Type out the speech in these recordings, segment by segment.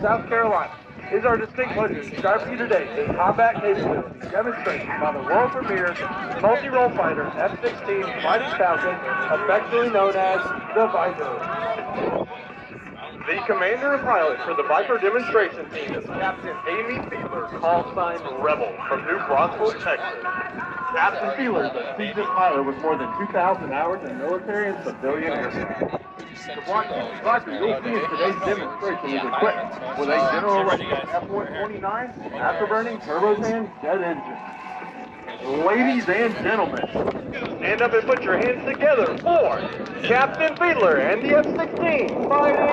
South Carolina. It is our distinct pleasure to describe to you today the combat capability demonstrated by the world premier multi-role fighter F-16 Fighting Falcon, affectionately known as the Viper. The commander and pilot for the Viper demonstration team is Captain Amy Fiedler, call sign Rebel, from New Braunfels, Texas. Captain Fiedler is a seasoned pilot with more than 2,000 hours in military and civilian aircraft. The Viper you'll see in today's demonstration is equipped with a General Electric F-129 afterburning turbofan jet engine. Ladies and gentlemen, stand up and put your hands together for Captain Fiedler and the F-16 fighting.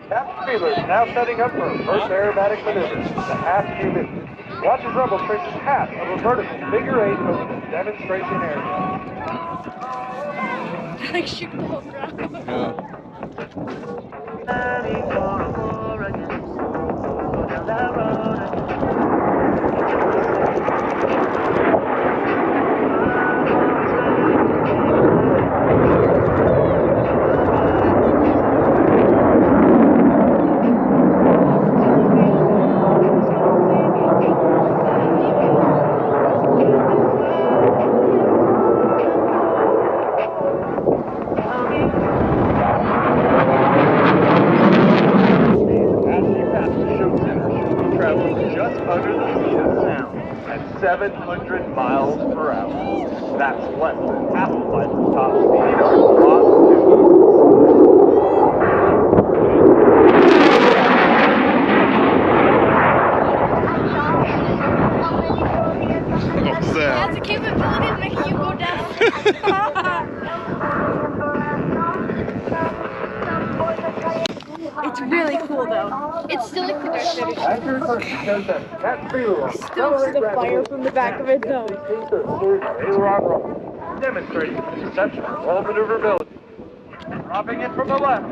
Captain Fiedler is now setting up for a first aerobatic maneuver, the half Q. Watch as Rebel traces half of a vertical figure 8 over the demonstration area. Like shoot the whole ground. Just under the speed of sound at 700 miles per hour. That's less than half of light's top speed on Mach 2. It has the capability of making you go down. It's really cool though. It's still like the Dark Stokes the fire from the back of it though. Demonstrating exceptional roll maneuverability. Dropping it from the left,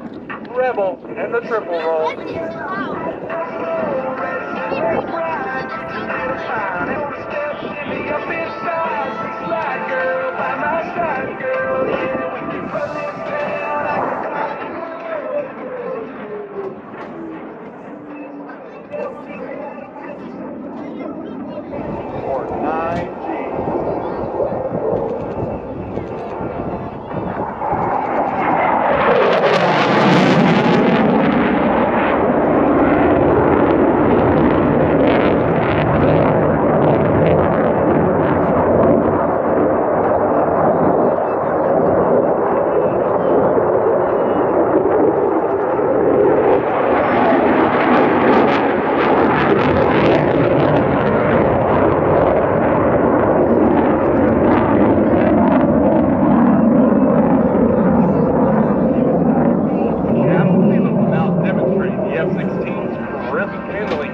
Rebel and the triple roll. For 9G.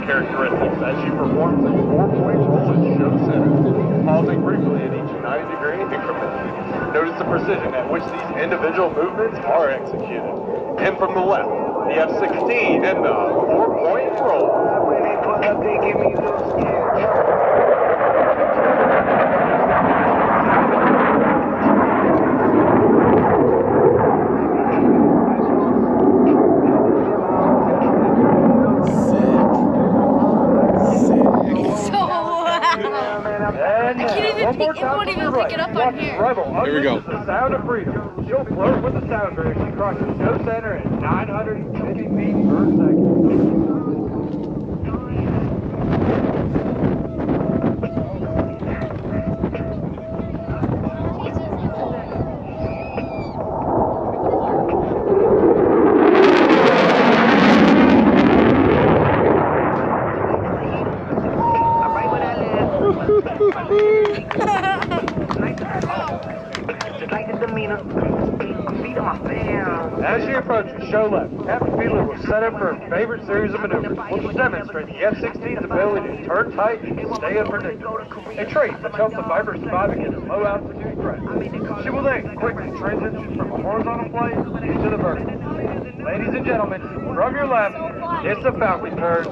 Characteristics as she performs a 4-point roll in show center, pausing briefly at each 90-degree increment. Notice the precision at which these individual movements are executed. And from the left, the F-16 and the 4-point roll. When they pull up, they give me those It won't even pick it up on here. Here we go. The sound of freedom. She'll float with the sound wave. She crosses show center at 950 feet per second. As she approaches show left, Captain Fiedler will set up her favorite series of maneuvers, which will demonstrate the F-16's ability to turn tight and stay unpredictable, a trait which helps the Viper survive against low-altitude threats. She will then quickly transition from a horizontal flight into the vertical. Ladies and gentlemen, from your left, it's the Falcon turn.